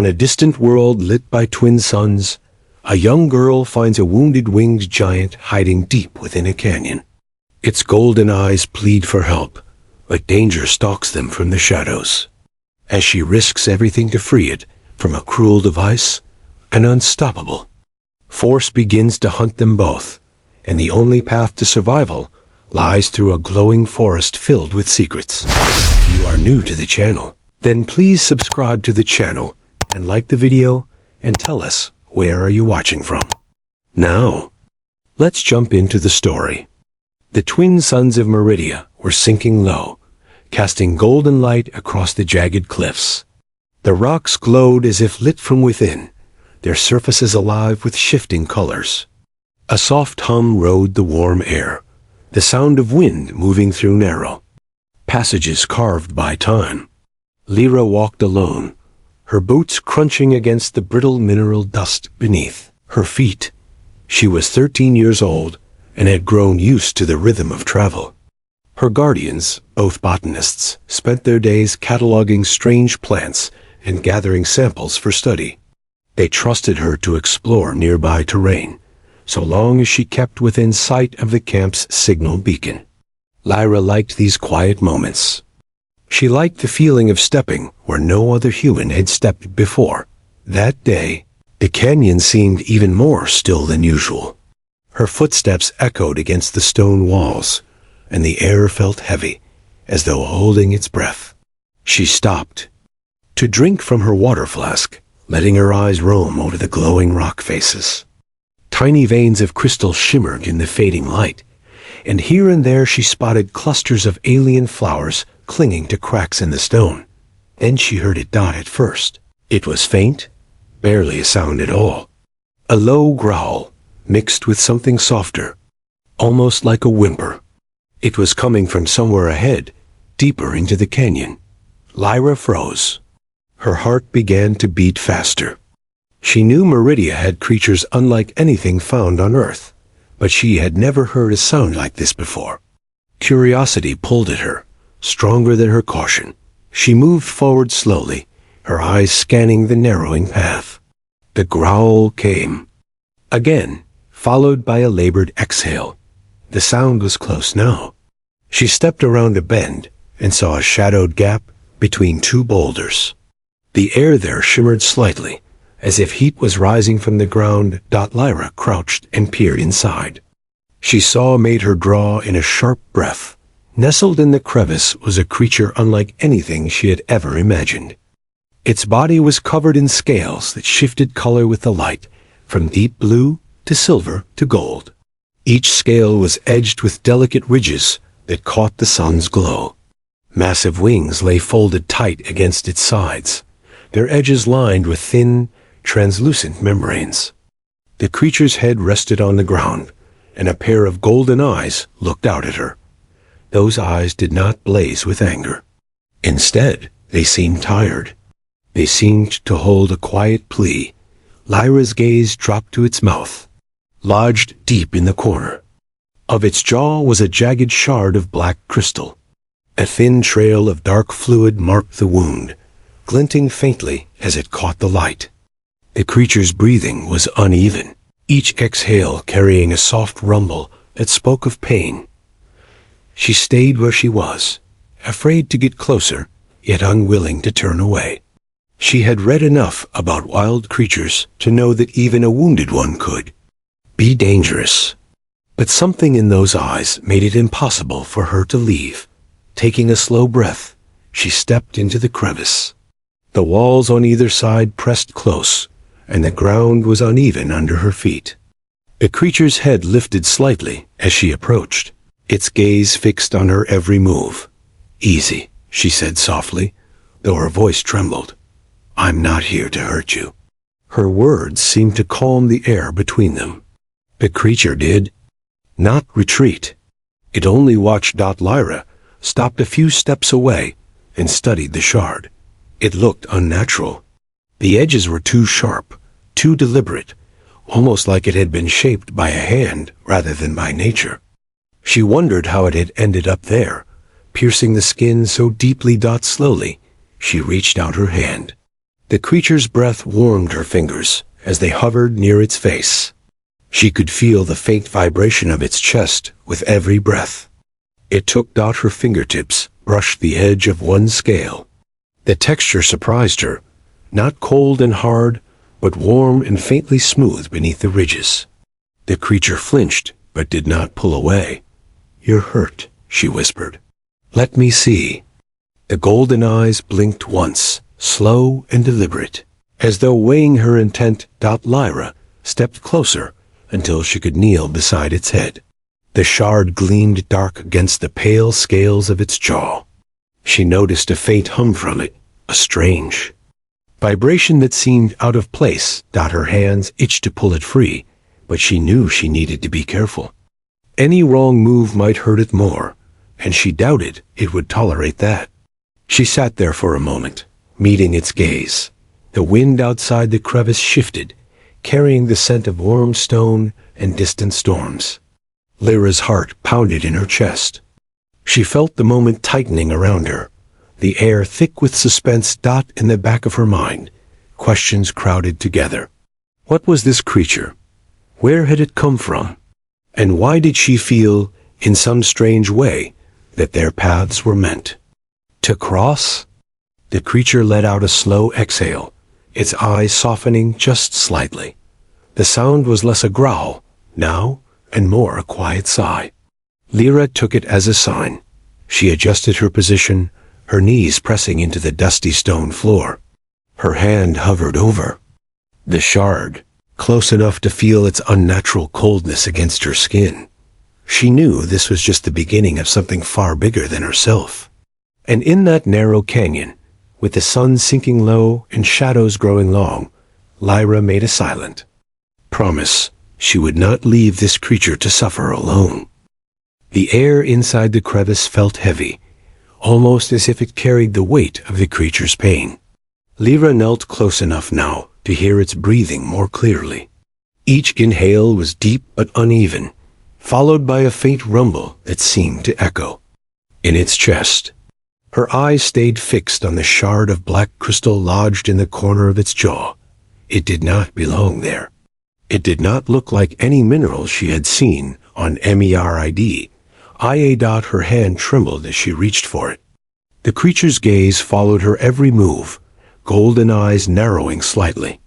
On a distant world lit by twin suns, a young girl finds a wounded winged giant hiding deep within a canyon. Its golden eyes plead for help, but danger stalks them from the shadows. As she risks everything to free it from a cruel device, an unstoppable force begins to hunt them both, and the only path to survival lies through a glowing forest filled with secrets. If you are new to the channel, then please subscribe to the channel and like the video and tell us where are you watching from. Now, let's jump into the story. The twin suns of Meridia were sinking low, casting golden light across the jagged cliffs. The rocks glowed as if lit from within, their surfaces alive with shifting colors. A soft hum rode the warm air, the sound of wind moving through narrow passages carved by time. Lyra walked alone, her boots crunching against the brittle mineral dust beneath her feet. She was 13 years old and had grown used to the rhythm of travel. Her guardians, both botanists, spent their days cataloging strange plants and gathering samples for study. They trusted her to explore nearby terrain, so long as she kept within sight of the camp's signal beacon. Lyra liked these quiet moments. She liked the feeling of stepping where no other human had stepped before. That day, the canyon seemed even more still than usual. Her footsteps echoed against the stone walls, and the air felt heavy, as though holding its breath. She stopped to drink from her water flask, letting her eyes roam over the glowing rock faces. Tiny veins of crystal shimmered in the fading light, and here and there she spotted clusters of alien flowers clinging to cracks in the stone. Then she heard it die at first. It was faint, barely a sound at all. A low growl, mixed with something softer, almost like a whimper. It was coming from somewhere ahead, deeper into the canyon. Lyra froze. Her heart began to beat faster. She knew Meridia had creatures unlike anything found on Earth, but she had never heard a sound like this before. Curiosity pulled at her, stronger than her caution. She moved forward slowly, her eyes scanning the narrowing path. The growl came again, followed by a labored exhale. The sound was close now. She stepped around a bend and saw a shadowed gap between two boulders. The air there shimmered slightly, as if heat was rising from the ground. Lyra crouched and peered inside. She saw made her draw in a sharp breath. Nestled in the crevice was a creature unlike anything she had ever imagined. Its body was covered in scales that shifted color with the light, from deep blue to silver to gold. Each scale was edged with delicate ridges that caught the sun's glow. Massive wings lay folded tight against its sides, their edges lined with thin, translucent membranes. The creature's head rested on the ground, and a pair of golden eyes looked out at her. Those eyes did not blaze with anger. Instead, they seemed tired. They seemed to hold a quiet plea. Lyra's gaze dropped to its mouth, lodged deep in the corner. Of its jaw was a jagged shard of black crystal. A thin trail of dark fluid marked the wound, glinting faintly as it caught the light. The creature's breathing was uneven, each exhale carrying a soft rumble that spoke of pain. She stayed where she was, afraid to get closer, yet unwilling to turn away. She had read enough about wild creatures to know that even a wounded one could be dangerous. But something in those eyes made it impossible for her to leave. Taking a slow breath, she stepped into the crevice. The walls on either side pressed close, and the ground was uneven under her feet. The creature's head lifted slightly as she approached, its gaze fixed on her every move. "Easy," she said softly, though her voice trembled. "I'm not here to hurt you." Her words seemed to calm the air between them. The creature did not retreat. It only watched. Lyra stopped a few steps away and studied the shard. It looked unnatural. The edges were too sharp, too deliberate, almost like it had been shaped by a hand rather than by nature. She wondered how it had ended up there, piercing the skin so deeply. Slowly, she reached out her hand. The creature's breath warmed her fingers as they hovered near its face. She could feel the faint vibration of its chest with every breath. It took her fingertips, brushed the edge of one scale. The texture surprised her, not cold and hard, but warm and faintly smooth beneath the ridges. The creature flinched, but did not pull away. "You're hurt," she whispered. "Let me see." The golden eyes blinked once, slow and deliberate. As though weighing her intent, Lyra stepped closer until she could kneel beside its head. The shard gleamed dark against the pale scales of its jaw. She noticed a faint hum from it, a strange vibration that seemed out of place. Her hands itched to pull it free, but she knew she needed to be careful. Any wrong move might hurt it more, and she doubted it would tolerate that. She sat there for a moment, meeting its gaze. The wind outside the crevice shifted, carrying the scent of warm stone and distant storms. Lyra's heart pounded in her chest. She felt the moment tightening around her, the air thick with suspense. In the back of her mind, questions crowded together. What was this creature? Where had it come from? And why did she feel, in some strange way, that their paths were meant to cross? The creature let out a slow exhale, its eyes softening just slightly. The sound was less a growl, now, and more a quiet sigh. Lyra took it as a sign. She adjusted her position, her knees pressing into the dusty stone floor. Her hand hovered over the shard, close enough to feel its unnatural coldness against her skin. She knew this was just the beginning of something far bigger than herself. And in that narrow canyon, with the sun sinking low and shadows growing long, Lyra made a silent promise she would not leave this creature to suffer alone. The air inside the crevice felt heavy, almost as if it carried the weight of the creature's pain. Lyra knelt close enough now to hear its breathing more clearly. Each inhale was deep but uneven, followed by a faint rumble that seemed to echo in its chest. Her eyes stayed fixed on the shard of black crystal lodged in the corner of its jaw. It did not belong there. It did not look like any mineral she had seen on MERID. Her hand trembled as she reached for it. The creature's gaze followed her every move, golden eyes narrowing slightly.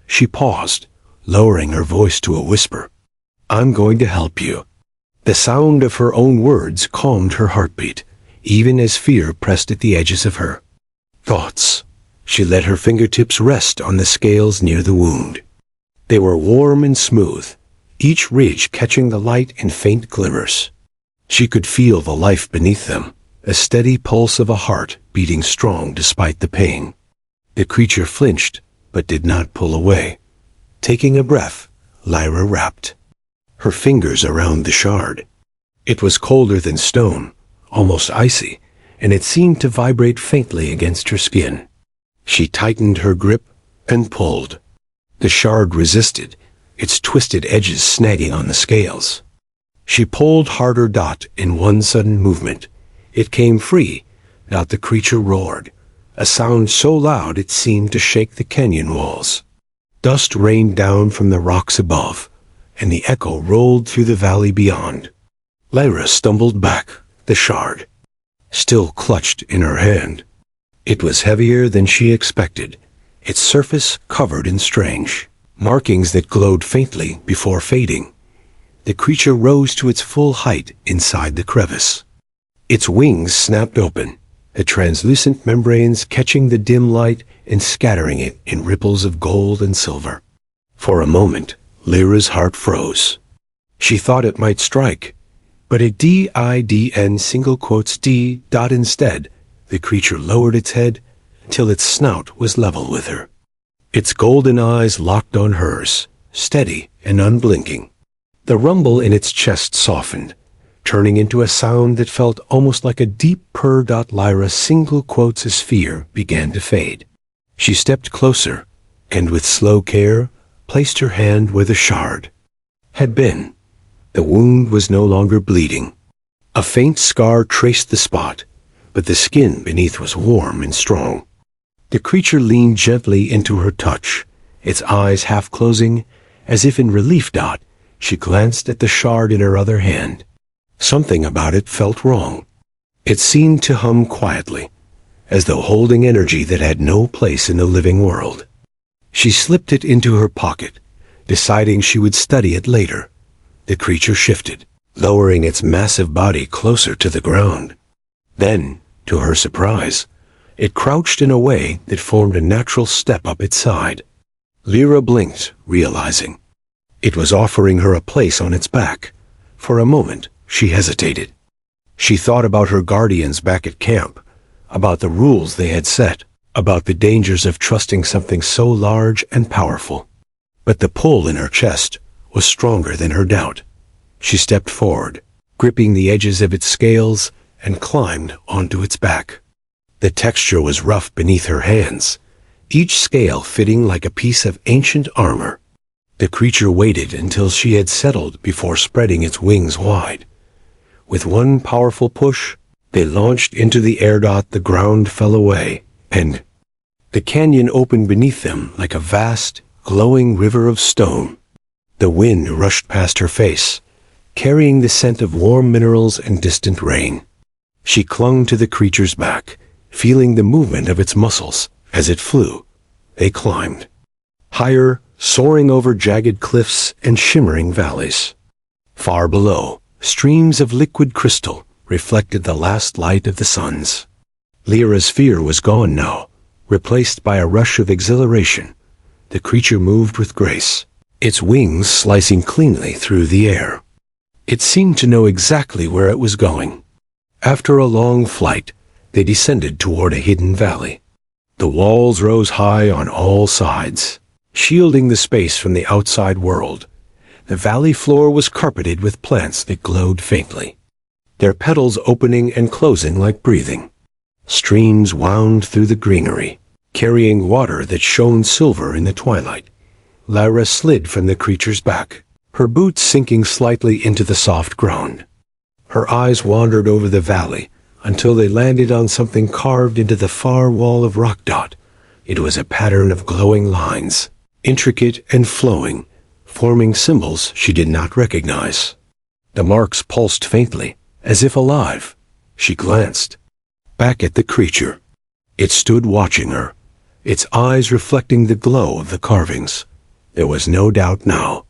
She paused, lowering her voice to a whisper. "I'm going to help you." The sound of her own words calmed her heartbeat, even as fear pressed at the edges of her thoughts. She let her fingertips rest on the scales near the wound. They were warm and smooth, each ridge catching the light in faint glimmers. She could feel the life beneath them, a steady pulse of a heart beating strong despite the pain. The creature flinched, but did not pull away. Taking a breath, Lyra wrapped her fingers around the shard. It was colder than stone, almost icy, and it seemed to vibrate faintly against her skin. She tightened her grip and pulled. The shard resisted, its twisted edges snagging on the scales. She pulled harder. In one sudden movement, it came free. The creature roared, a sound so loud it seemed to shake the canyon walls. Dust rained down from the rocks above, and the echo rolled through the valley beyond. Lyra stumbled back, the shard still clutched in her hand. It was heavier than she expected, its surface covered in strange markings that glowed faintly before fading. The creature rose to its full height inside the crevice. Its wings snapped open, the translucent membranes catching the dim light and scattering it in ripples of gold and silver. For a moment, Lyra's heart froze. She thought it might strike, but a DIDN single quotes D. Instead, the creature lowered its head till its snout was level with her. Its golden eyes locked on hers, steady and unblinking. The rumble in its chest softened, turning into a sound that felt almost like a deep purr. Lyra single quotes as fear began to fade. She stepped closer, and with slow care, placed her hand where the shard had been. The wound was no longer bleeding. A faint scar traced the spot, but the skin beneath was warm and strong. The creature leaned gently into her touch, its eyes half closing, as if in relief. She glanced at the shard in her other hand. Something about it felt wrong. It seemed to hum quietly, as though holding energy that had no place in the living world. She slipped it into her pocket, deciding she would study it later. The creature shifted, lowering its massive body closer to the ground. Then, to her surprise, it crouched in a way that formed a natural step up its side. Lyra blinked, realizing it was offering her a place on its back. For a moment, she hesitated. She thought about her guardians back at camp, about the rules they had set, about the dangers of trusting something so large and powerful. But the pull in her chest was stronger than her doubt. She stepped forward, gripping the edges of its scales, and climbed onto its back. The texture was rough beneath her hands, each scale fitting like a piece of ancient armor. The creature waited until she had settled before spreading its wings wide. With one powerful push, they launched into the air. The ground fell away, and the canyon opened beneath them like a vast, glowing river of stone. The wind rushed past her face, carrying the scent of warm minerals and distant rain. She clung to the creature's back, feeling the movement of its muscles as it flew. They climbed, higher, soaring over jagged cliffs and shimmering valleys. Far below, streams of liquid crystal reflected the last light of the suns. Lyra's fear was gone now, replaced by a rush of exhilaration. The creature moved with grace, its wings slicing cleanly through the air. It seemed to know exactly where it was going. After a long flight, they descended toward a hidden valley. The walls rose high on all sides, shielding the space from the outside world. The valley floor was carpeted with plants that glowed faintly, their petals opening and closing like breathing. Streams wound through the greenery, carrying water that shone silver in the twilight. Lyra slid from the creature's back, her boots sinking slightly into the soft ground. Her eyes wandered over the valley until they landed on something carved into the far wall of rock. It was a pattern of glowing lines, intricate and flowing, forming symbols she did not recognize. The marks pulsed faintly, as if alive. She glanced back at the creature. It stood watching her, its eyes reflecting the glow of the carvings. There was no doubt now.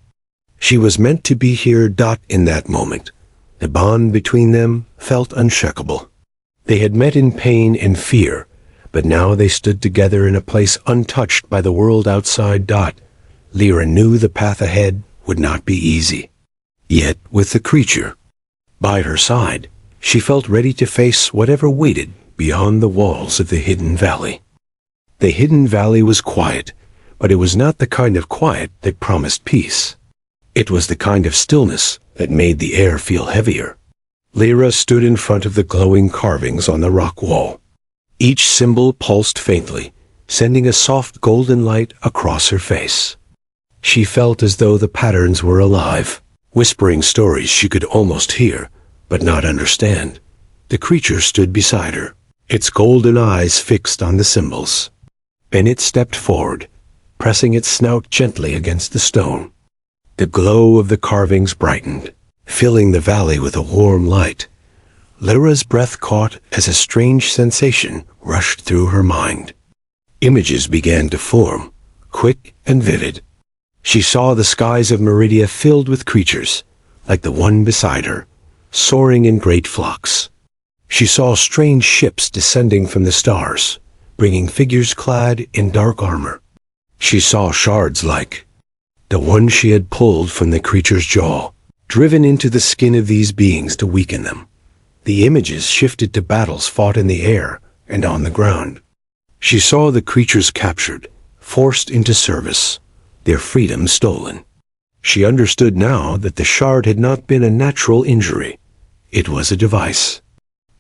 She was meant to be here. In that moment, the bond between them felt unshakable. They had met in pain and fear, but now they stood together in a place untouched by the world outside. Lyra knew the path ahead would not be easy. Yet, with the creature by her side, she felt ready to face whatever waited beyond the walls of the hidden valley. The hidden valley was quiet, but it was not the kind of quiet that promised peace. It was the kind of stillness that made the air feel heavier. Lyra stood in front of the glowing carvings on the rock wall. Each symbol pulsed faintly, sending a soft golden light across her face. She felt as though the patterns were alive, whispering stories she could almost hear, but not understand. The creature stood beside her, its golden eyes fixed on the symbols. Then it stepped forward, pressing its snout gently against the stone. The glow of the carvings brightened, filling the valley with a warm light. Lyra's breath caught as a strange sensation rushed through her mind. Images began to form, quick and vivid. She saw the skies of Meridia filled with creatures, like the one beside her, soaring in great flocks. She saw strange ships descending from the stars, bringing figures clad in dark armor. She saw shards like the one she had pulled from the creature's jaw, driven into the skin of these beings to weaken them. The images shifted to battles fought in the air and on the ground. She saw the creatures captured, forced into service, their freedom stolen. She understood now that the shard had not been a natural injury. It was a device,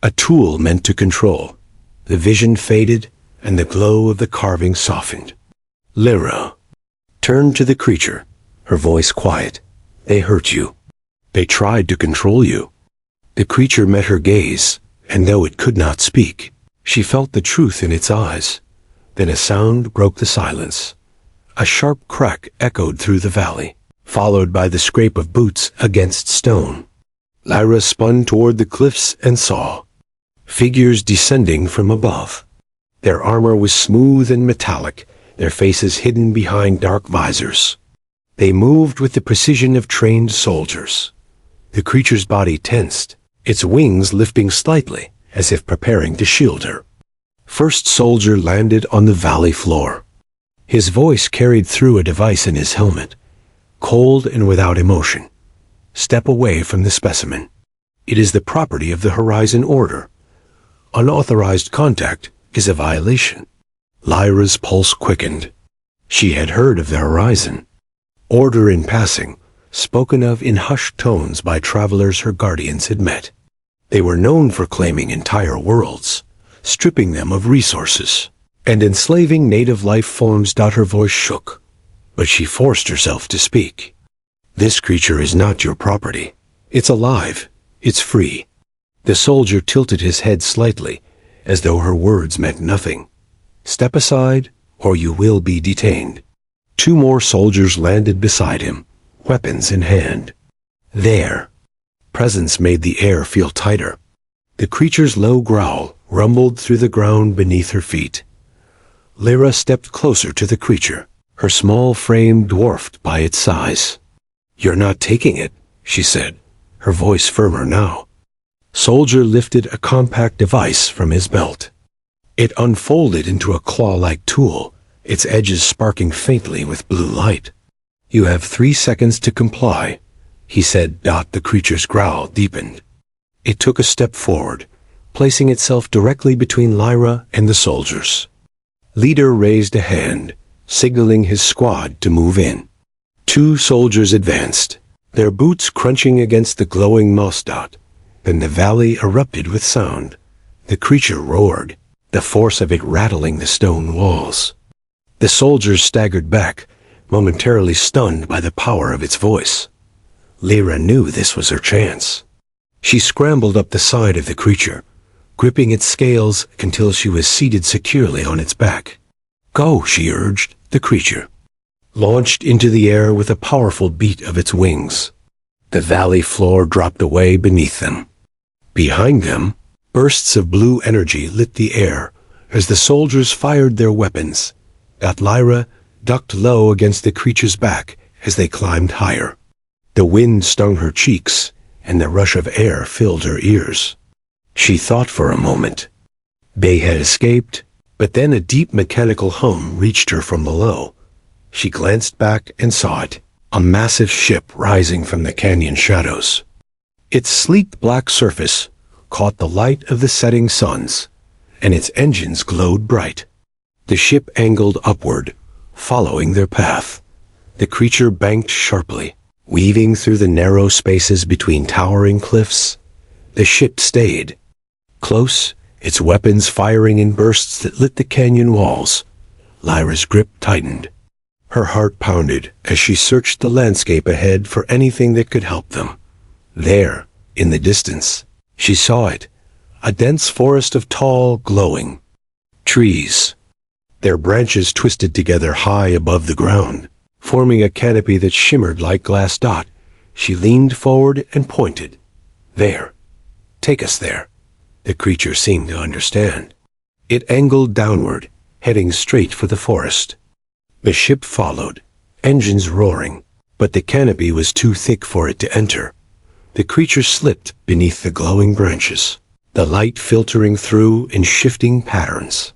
a tool meant to control. The vision faded, and the glow of the carving softened. Lyra turned to the creature, her voice quiet. They hurt you. They tried to control you. The creature met her gaze, and though it could not speak, she felt the truth in its eyes. Then a sound broke the silence. A sharp crack echoed through the valley, followed by the scrape of boots against stone. Lyra spun toward the cliffs and saw figures descending from above. Their armor was smooth and metallic, their faces hidden behind dark visors. They moved with the precision of trained soldiers. The creature's body tensed, its wings lifting slightly, as if preparing to shield her. First soldier landed on the valley floor. His voice carried through a device in his helmet, cold and without emotion. Step away from the specimen. It is the property of the Horizon Order. Unauthorized contact is a violation. Lyra's pulse quickened. She had heard of the Horizon. Order in passing, spoken of in hushed tones by travelers her guardians had met. They were known for claiming entire worlds, stripping them of resources, and enslaving native life forms. Her voice shook, but she forced herself to speak. This creature is not your property. It's alive. It's free. The soldier tilted his head slightly, as though her words meant nothing. Step aside, or you will be detained. Two more soldiers landed beside him, weapons in hand. Their presence made the air feel tighter. The creature's low growl rumbled through the ground beneath her feet. Lyra stepped closer to the creature, her small frame dwarfed by its size. "You're not taking it," she said, her voice firmer now. Soldier lifted a compact device from his belt. It unfolded into a claw-like tool, its edges sparking faintly with blue light. "You have 3 seconds to comply," he said. The creature's growl deepened. It took a step forward, placing itself directly between Lyra and the soldiers. Leader raised a hand, signaling his squad to move in. 2 soldiers advanced, their boots crunching against the glowing moss dot. Then the valley erupted with sound. The creature roared, the force of it rattling the stone walls. The soldiers staggered back, momentarily stunned by the power of its voice. Lyra knew this was her chance. She scrambled up the side of the creature, gripping its scales until she was seated securely on its back. "Go," she urged. The creature launched into the air with a powerful beat of its wings. The valley floor dropped away beneath them. Behind them, bursts of blue energy lit the air as the soldiers fired their weapons. Lyra ducked low against the creature's back as they climbed higher. The wind stung her cheeks, and the rush of air filled her ears. She thought for a moment. They had escaped, but then a deep mechanical hum reached her from below. She glanced back and saw it, a massive ship rising from the canyon shadows. Its sleek black surface caught the light of the setting suns, and its engines glowed bright. The ship angled upward, following their path. The creature banked sharply, weaving through the narrow spaces between towering cliffs. The ship stayed close, its weapons firing in bursts that lit the canyon walls. Lyra's grip tightened. Her heart pounded as she searched the landscape ahead for anything that could help them. There, in the distance, she saw it, a dense forest of tall, glowing trees. Their branches twisted together high above the ground, forming a canopy that shimmered like glass dot. She leaned forward and pointed. "There. Take us there." The creature seemed to understand. It angled downward, heading straight for the forest. The ship followed, engines roaring, but the canopy was too thick for it to enter. The creature slipped beneath the glowing branches, the light filtering through in shifting patterns.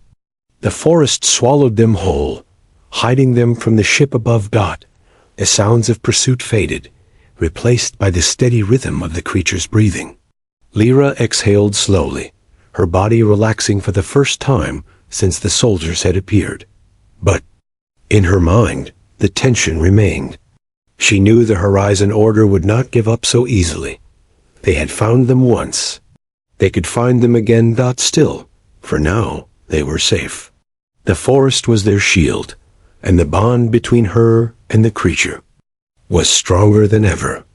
The forest swallowed them whole, hiding them from the ship above. The sounds of pursuit faded, replaced by the steady rhythm of the creature's breathing. Lyra exhaled slowly, her body relaxing for the first time since the soldiers had appeared. But in her mind, the tension remained. She knew the Horizon Order would not give up so easily. They had found them once. They could find them again. Still, for now, they were safe. The forest was their shield, and the bond between her and the creature was stronger than ever.